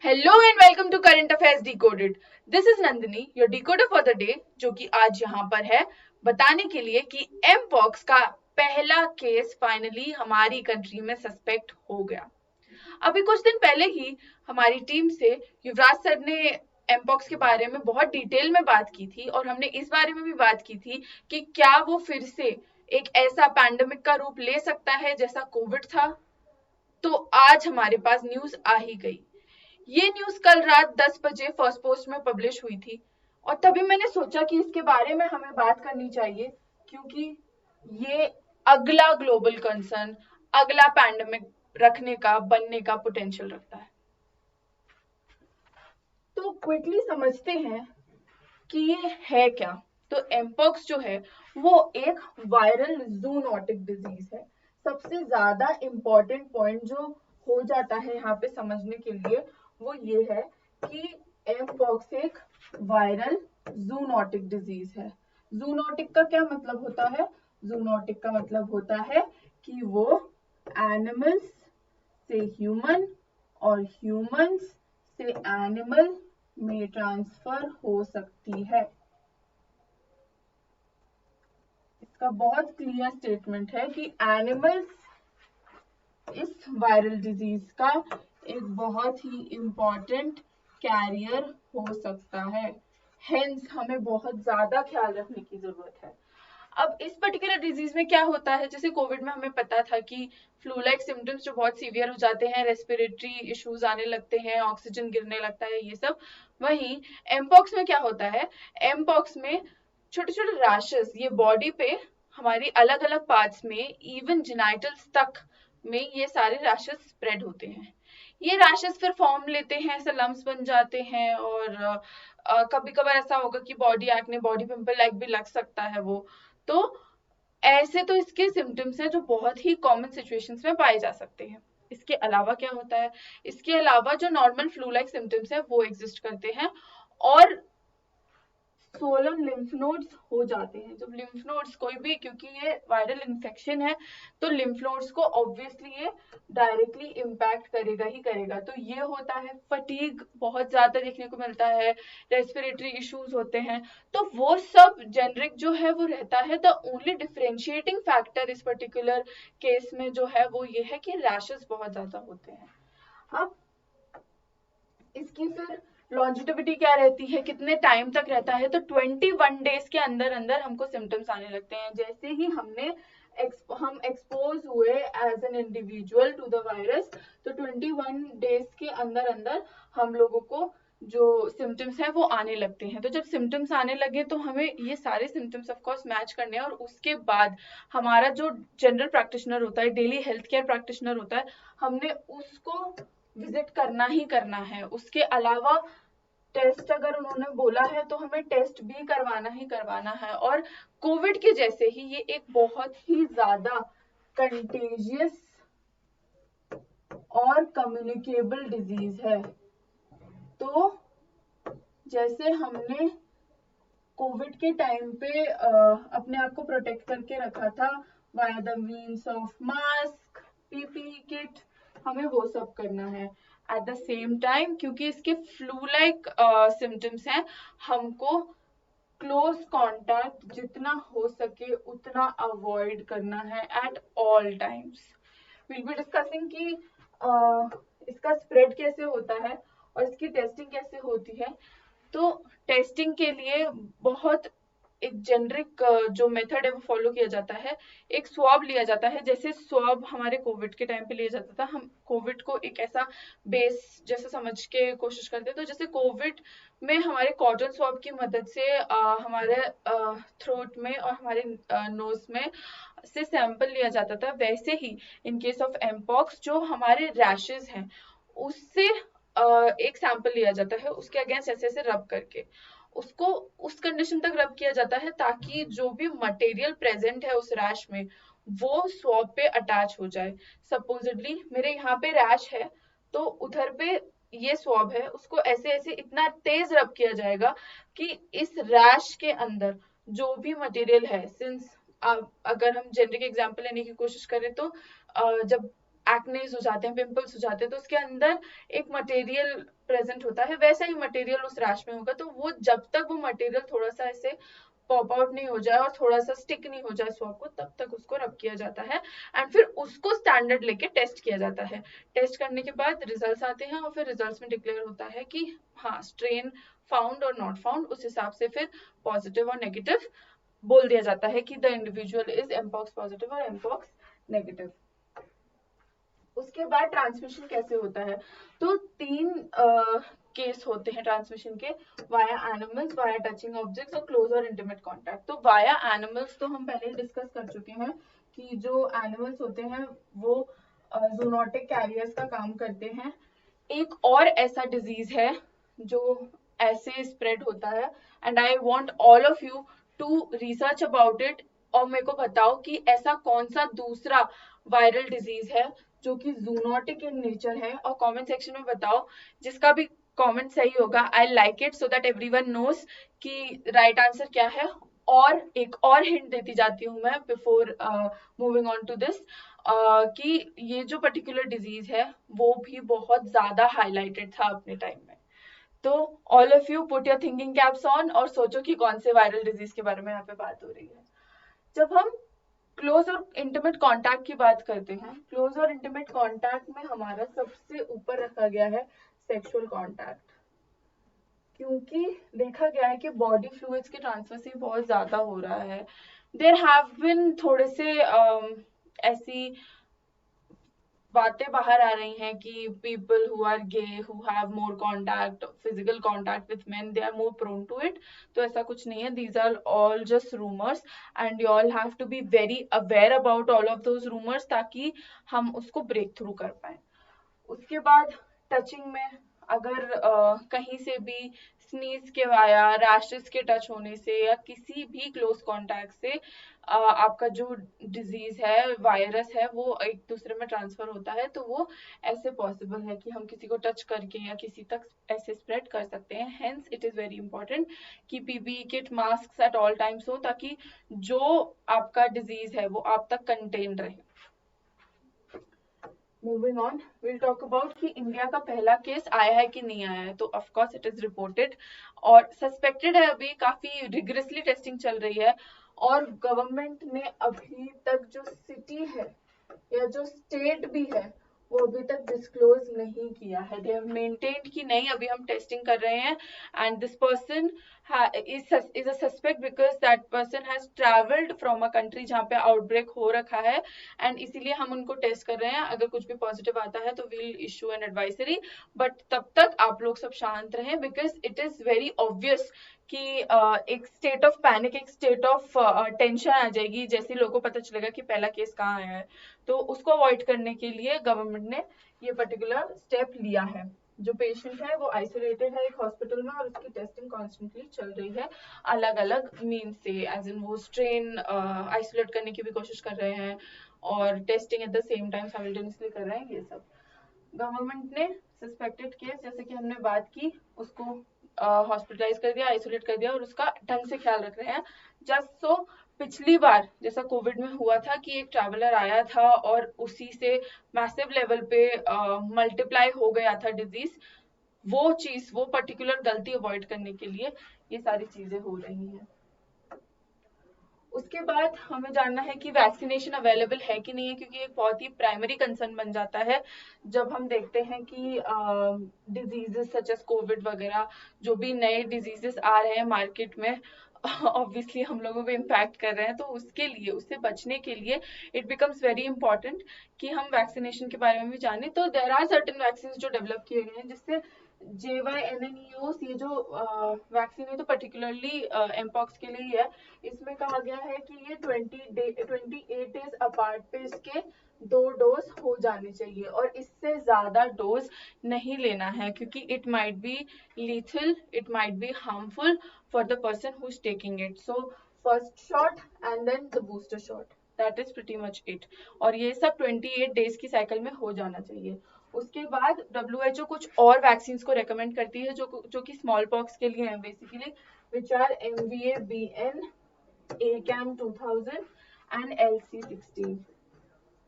Hello and welcome to current affairs decoded. This is Nandini, your decoder for the day, जो कि आज यहाँ पर है बताने के लिए कि एम पॉक्स का पहला केस फाइनली हमारी कंट्री में सस्पेक्ट हो गया। अभी कुछ दिन पहले ही हमारी टीम से युवराज सर ने एम पॉक्स के बारे में बहुत डिटेल में बात की थी और हमने इस बारे में भी बात की थी कि क्या वो फिर से एक ऐसा पैंडेमिक का रूप ले सकता है जैसा कोविड था। तो आज हमारे पास न्यूज आ ही गई। ये न्यूज कल रात 10 बजे फर्स्ट पोस्ट में पब्लिश हुई थी और तभी मैंने सोचा कि इसके बारे में हमें बात करनी चाहिए, क्योंकि ये अगला ग्लोबल कंसर्न, अगला पैंडेमिक रखने का, बनने का पोटेंशियल रखता है। तो क्विकली समझते हैं कि ये है क्या। तो एमपॉक्स जो है वो एक वायरल जूनोटिक डिजीज है। सबसे ज्यादा इंपॉर्टेंट पॉइंट जो हो जाता है यहाँ पे समझने के लिए वो ये है कि एमपॉक्स एक वायरल जूनोटिक डिजीज है। जूनोटिक का क्या मतलब होता है? जूनोटिक का मतलब होता है कि वो एनिमल्स से ह्यूमन और ह्यूमंस से एनिमल में ट्रांसफर हो सकती है। इसका बहुत क्लियर स्टेटमेंट है कि एनिमल्स इस वायरल डिजीज का एक बहुत ही इंपॉर्टेंट कैरियर हो सकता है। हेंस हमें बहुत ज्यादा ख्याल रखने की जरूरत है। अब इस पर्टिकुलर डिजीज में क्या होता है, जैसे कोविड में हमें पता था कि फ्लू लाइक सिम्टम्स जो बहुत सीवियर हो जाते हैं, रेस्पिरेटरी इश्यूज आने लगते हैं, ऑक्सीजन गिरने लगता है, ये सब। वहीं एमपॉक्स में क्या होता है? एमपॉक्स में छोटे छोटे रैशेस ये बॉडी पे हमारी अलग अलग पार्ट्स में, इवन जिनाइटल्स तक में ये सारे रैशेस स्प्रेड होते हैं। ये रैशेस फिर फॉर्म लेते हैं, ऐसे लम्स बन जाते हैं और कभी कभार ऐसा होगा कि body acne, body pimple like भी लग सकता है वो। तो ऐसे तो इसके सिम्टम्स हैं जो बहुत ही कॉमन सिचुएशंस में पाए जा सकते हैं। इसके अलावा क्या होता है? इसके अलावा जो नॉर्मल फ्लू लाइक सिम्टम्स है वो एग्जिस्ट करते हैं और सोलन लिम्फ नोड्स हो जाते हैं। जब लिम्फ नोड्स कोई भी, क्योंकि ये वायरल इन्फेक्शन है, तो लिम्फ नोड्स को ऑब्वियसली ये डायरेक्टली इम्पैक्ट करेगा ही करेगा। तो ये होता है, फटीग बहुत ज्यादा देखने को मिलता है, रेस्पिरेटरी इश्यूज होते हैं। तो वो सब जेनरिक जो है वो रहता है। द ओनली डिफरेंशिएटिंग फैक्टर इस पर्टिकुलर केस में जो है वो ये है कि रैशेस बहुत ज्यादा होते हैं। अब इसकी फिर लॉन्जिटिविटी क्या रहती है, कितने टाइम तक रहता है? तो 21 डेज के अंदर अंदर हमको सिम्टम्स आने लगते हैं। जैसे ही हम एक्सपोज हुए as an individual to the virus, तो 21 डेज के अंदर अंदर हम लोगों को जो सिम्टम्स है वो आने लगते हैं। तो जब सिम्टम्स आने लगे तो हमें ये सारे सिम्टम्स ऑफ कोर्स मैच करने हैं और उसके बाद हमारा जो जनरल प्रैक्टिशनर होता है, डेली हेल्थ केयर प्रैक्टिशनर होता है, हमने उसको विजिट करना ही करना है। उसके अलावा टेस्ट अगर उन्होंने बोला है तो हमें टेस्ट भी करवाना ही करवाना है। और कोविड के जैसे ही ये एक बहुत ही ज्यादा कंटेजियस और कम्युनिकेबल डिजीज है। तो जैसे हमने कोविड के टाइम पे अपने आप को प्रोटेक्ट करके रखा था via the means of mask, PPE kit, हमें वो सब करना है एट द सेम टाइम। क्योंकि इसके फ्लू लाइक सिम्टम्स हैं, हमको क्लोज कांटेक्ट जितना हो सके उतना अवॉइड करना है eight all times. Will be discussing कि इसका स्प्रेड कैसे होता है और इसकी टेस्टिंग कैसे होती है। तो टेस्टिंग के लिए बहुत एक जेनरिक जो मेथड है वो फॉलो किया जाता है। एक स्वाब लिया जाता है, जैसे स्वाब हमारे कोविड के टाइम पे लिया जाता था। हम कोविड को एक ऐसा बेस जैसे समझ के कोशिश करते हैं। तो जैसे कोविड में हमारे कॉटन स्वाब की मदद से हमारे थ्रोट में और हमारे नोज में से सैंपल लिया जाता था, वैसे ही इन केस ऑफ एमपॉक्स जो हमारे रैशेज हैं उससे एक सैंपल लिया जाता है, उसके अगेंस्ट ऐसे ऐसे रब करके उसको उस कंडीशन तक रब किया जाता है ताकि जो भी मटेरियल प्रेजेंट है उस रैश में वो स्वॉब पे अटैच हो जाए। सपोजिटली मेरे यहाँ पे रैश है तो उधर पे ये स्वॉब है, उसको ऐसे ऐसे इतना तेज रब किया जाएगा कि इस रैश के अंदर जो भी मटेरियल है, सिंस अगर हम जेनरिक एग्जांपल लेने की कोशिश करें तो जब एक्नेस हो जाते हैं, पिंपल्स हो जाते हैं, तो उसके अंदर एक मटेरियल प्रेजेंट होता है वैसा ही मटेरियल उस रैश में होगा। तो वो जब तक वो मटेरियल थोड़ा सा ऐसे पॉप आउट नहीं हो जाए और थोड़ा सा स्टिक नहीं हो जाए स्वॉब को, तब तक उसको रब किया जाता है एंड फिर उसको स्टैंडर्ड लेके टेस्ट किया जाता है। टेस्ट करने के बाद रिजल्ट्स आते हैं और फिर रिजल्ट्स में डिक्लेयर होता है कि हाँ स्ट्रेन फाउंड और नॉट फाउंड, उस हिसाब से फिर पॉजिटिव और नेगेटिव बोल दिया जाता है कि the individual is mpox positive और एमपॉक्स नेगेटिव। उसके बाद ट्रांसमिशन कैसे होता है, तो 3 केस होते हैं ट्रांसमिशन के, via animals, via touching objects और क्लोज और इंटीमेट कॉन्टैक्ट। तो वाया एनिमल्स तो हम पहले ही डिस्कस कर चुके हैं कि जो एनिमल्स होते हैं वो जूनोटिक कैरियर्स का काम करते हैं। एक और ऐसा डिजीज है जो ऐसे स्प्रेड होता है and I want all of you to research about it और मेरे को बताओ कि ऐसा कौन सा दूसरा वायरल डिजीज है जो कि जूनोटिक इन नेचर है, और कमेंट सेक्शन में बताओ। जिसका भी कमेंट सही होगा I like it so that everyone knows कि राइट आंसर क्या है। और एक और हिंट देती जाती हूँ मैं before moving on to this कि ये जो पर्टिकुलर डिजीज है वो भी बहुत ज्यादा हाईलाइटेड था अपने टाइम में। तो all of you put your thinking caps on और सोचो कि कौन से वायरल डिजीज के बारे में यहाँ पे बात हो रही है। जब हम क्लोज और इंटीमेट कांटेक्ट की बात करते हैं, क्लोज और इंटीमेट कांटेक्ट में हमारा सबसे ऊपर रखा गया है सेक्सुअल कांटेक्ट, क्योंकि देखा गया है कि बॉडी फ्लूइड्स के ट्रांसफर से बहुत ज्यादा हो रहा है। देयर हैव बिन थोड़े से ऐसी बातें बाहर आ रही हैं कि people who are gay who have more contact physical contact with men they are more prone to it. तो ऐसा कुछ नहीं है, these are all just rumours and you all have to be very aware about all of those rumours ताकि हम उसको break through कर पाए। उसके बाद टचिंग में अगर कहीं से भी स्नीज के या रैशेस के टच होने से या किसी भी क्लोज कांटेक्ट से आपका जो डिजीज है वायरस है वो एक दूसरे में ट्रांसफर होता है, तो वो ऐसे पॉसिबल है कि हम किसी को टच करके या किसी तक ऐसे स्प्रेड कर सकते हैं। Hence it is very important कि PPE kit mask at all times हो ताकि जो आपका डिजीज है वो आप तक कंटेन रहे। Moving on, will talk about कि इंडिया का पहला केस आया है कि नहीं आया है। तो of course it is reported और सस्पेक्टेड है, अभी काफी रिग्रेसली टेस्टिंग चल रही है और गवर्नमेंट ने अभी तक जो सिटी है या जो स्टेट भी है वो अभी तक डिस्क्लोज नहीं किया है। दे हैव मेंटेन्ड कि नहीं अभी हम टेस्टिंग कर रहे हैं and this person is a suspect because that person has traveled from a country जहाँ पे आउटब्रेक हो रखा है एंड इसीलिए हम उनको टेस्ट कर रहे हैं। अगर कुछ भी पॉजिटिव आता है तो will issue an advisory, but तब तक आप लोग सब शांत रहें because it is very obvious कि एक स्टेट ऑफ पैनिक, एक स्टेट ऑफ टेंशन आ जाएगी जैसे लोगों को पता चलेगा कि पहला केस कहाँ आया है। तो उसको अवॉइड करने के लिए गवर्नमेंट ने ये पर्टिकुलर स्टेप लिया है। जो पेशेंट है वो आइसोलेटेड है एक हॉस्पिटल में और उसकी टेस्टिंग कॉन्स्टेंटली चल रही है अलग अलग मीन से, एज इन वो स्ट्रेन आइसोलेट करने की भी कोशिश कर रहे हैं और testing at the same time simultaneously कर रहे हैं। ये सब गवर्नमेंट ने सस्पेक्टेड केस जैसे कि हमने बात की उसको हॉस्पिटलाइज कर दिया, आइसोलेट कर दिया और उसका ढंग से ख्याल रख रहे हैं। जस्ट सो पिछली बार जैसा कोविड में हुआ था कि एक ट्रैवलर आया था और उसी से मैसिव लेवल पे मल्टीप्लाई हो गया था डिजीज, वो चीज वो पर्टिकुलर गलती अवॉइड करने के लिए ये सारी चीजें हो रही हैं। उसके बाद हमें जानना है कि वैक्सीनेशन अवेलेबल है कि नहीं है, क्योंकि एक बहुत ही प्राइमरी कंसर्न बन जाता है जब हम देखते हैं कि डिजीजेस सच एज कोविड वगैरह जो भी नए डिजीजेस आ रहे हैं मार्केट में ऑब्वियसली हम लोगों को इम्पैक्ट कर रहे हैं। तो उसके लिए उससे बचने के लिए इट बिकम्स वेरी इंपॉर्टेंट कि हम वैक्सीनेशन के बारे में भी जानें। तो देयर आर सर्टेन वैक्सीन जो डेवलप किए गए हैं जिससे JYNNEOS ये जो वैक्सीन है तो पर्टिकुलरली एमपॉक्स के लिए ही है। इसमें कहा गया है कि ये 28 डेज अपार्ट पे इसके 2 डोज हो जाने चाहिए और इससे ज्यादा डोज नहीं लेना है क्योंकि it might be lethal, it might be harmful for the person who is taking it. So first shot and then the booster shot, that is pretty much it. और ये सब 28 डेज की साइकिल में हो जाना चाहिए। उसके बाद WHO कुछ और वैक्सीन को रेकमेंड करती है जो कि स्मॉल पॉक्स के लिए हैं basically, which are MVA-BN, ACAM 2000 and LC16।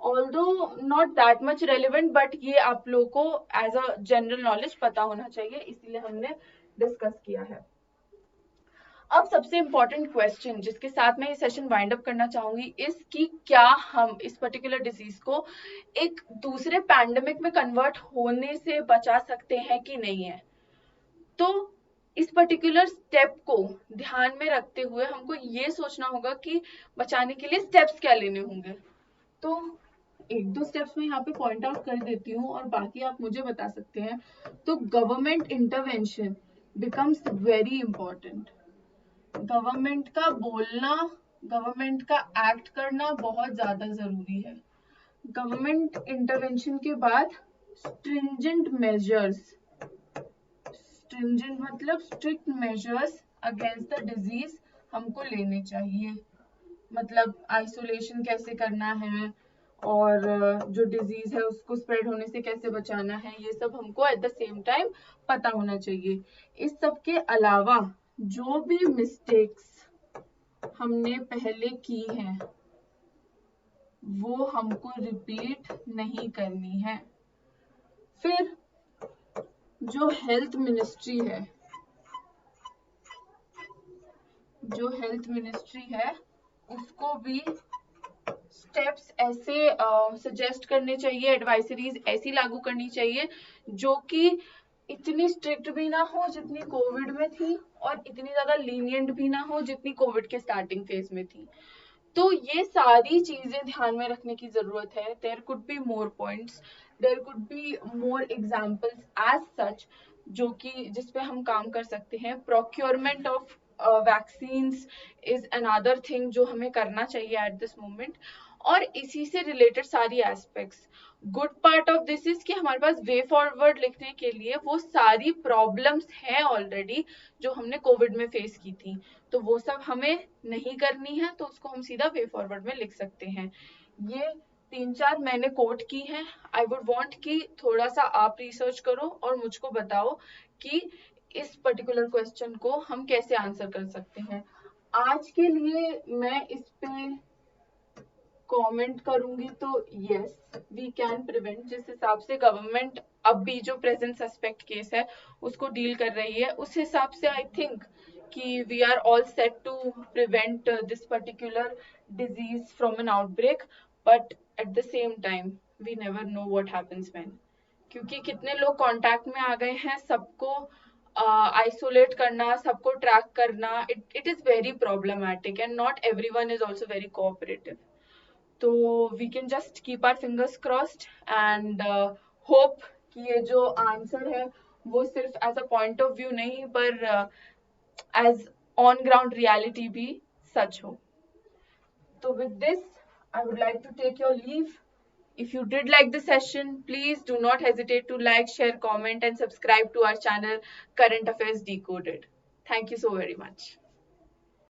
Although not that much relevant, but ये आप लोगों को एज अ जनरल नॉलेज पता होना चाहिए, इसीलिए हमने डिस्कस किया है। अब सबसे इम्पोर्टेंट क्वेश्चन जिसके साथ मैं ये सेशन वाइंड अप करना चाहूंगी इस कि क्या हम इस पर्टिकुलर डिजीज को एक दूसरे पैंडेमिक में कन्वर्ट होने से बचा सकते हैं कि नहीं है। तो इस पर्टिकुलर स्टेप को ध्यान में रखते हुए हमको ये सोचना होगा कि बचाने के लिए स्टेप्स क्या लेने होंगे। तो एक दो स्टेप्स में यहाँ पे पॉइंट आउट कर देती हूँ और बाकी आप मुझे बता सकते हैं। तो government intervention becomes very important. Government का बोलना, गवर्नमेंट का एक्ट करना बहुत ज्यादा जरूरी है। गवर्नमेंट इंटरवेंशन के बाद स्ट्रिंजेंट मेजर्स, स्ट्रिंजेंट मतलब strict measures against the disease हमको लेने चाहिए। मतलब आइसोलेशन कैसे करना है और जो डिजीज है उसको स्प्रेड होने से कैसे बचाना है, ये सब हमको एट द सेम टाइम पता होना चाहिए। इस सब के अलावा जो भी मिस्टेक्स हमने पहले की हैं वो हमको रिपीट नहीं करनी है। फिर जो हेल्थ मिनिस्ट्री है, जो हेल्थ मिनिस्ट्री है उसको भी स्टेप्स ऐसे सजेस्ट करने चाहिए, एडवाइजरीज ऐसी लागू करनी चाहिए जो कि इतनी स्ट्रिक्ट भी ना हो जितनी कोविड में थी और इतनी ज्यादा लीनियंट भी ना हो जितनी कोविड के स्टार्टिंग फेज में थी। तो ये सारी चीजें ध्यान में रखने की जरूरत है। There could be more points, there could be more examples as such जो कि जिसपे हम काम कर सकते हैं। Procurement of vaccines is another thing जो हमें करना चाहिए एट दिस मोमेंट, और इसी से रिलेटेड सारी aspects. Good part of this is कि हमारे पास वे फॉरवर्ड लिखने के लिए वो सारी प्रॉब्लम्स हैं ऑलरेडी जो हमने कोविड में फेस की थी, तो वो सब हमें नहीं करनी है, तो उसको हम सीधा वे फॉरवर्ड में लिख सकते हैं। ये 3-4 मैंने कोट की हैं। आई वुड वांट कि थोड़ा सा आप रिसर्च करो और मुझको बताओ कि इस पर्टिकुलर क्वेश्चन को हम कैसे आंसर कर सकते हैं। आज के लिए मैं इस पे कमेंट करूंगी तो यस वी कैन प्रिवेंट। जिस हिसाब से गवर्नमेंट अब भी जो प्रेजेंट सस्पेक्ट केस है उसको डील कर रही है, उस हिसाब से आई थिंक कि we are all set to prevent this particular disease from an outbreak. But at the same time we never know what happens when, क्योंकि कितने लोग कांटेक्ट में आ गए हैं, सबको आइसोलेट करना, सबको ट्रैक करना, it is very problematic and not everyone is also very cooperative. तो we can just keep our fingers crossed and hope कि ये जो आंसर है वो सिर्फ as a point of view नहीं पर एज ऑन ग्राउंड रियलिटी भी सच हो। तो with this I would like to take your leave. If you did like the session, please do not hesitate to like, share, comment, and subscribe to our channel Current Affairs Decoded. Thank you so very much.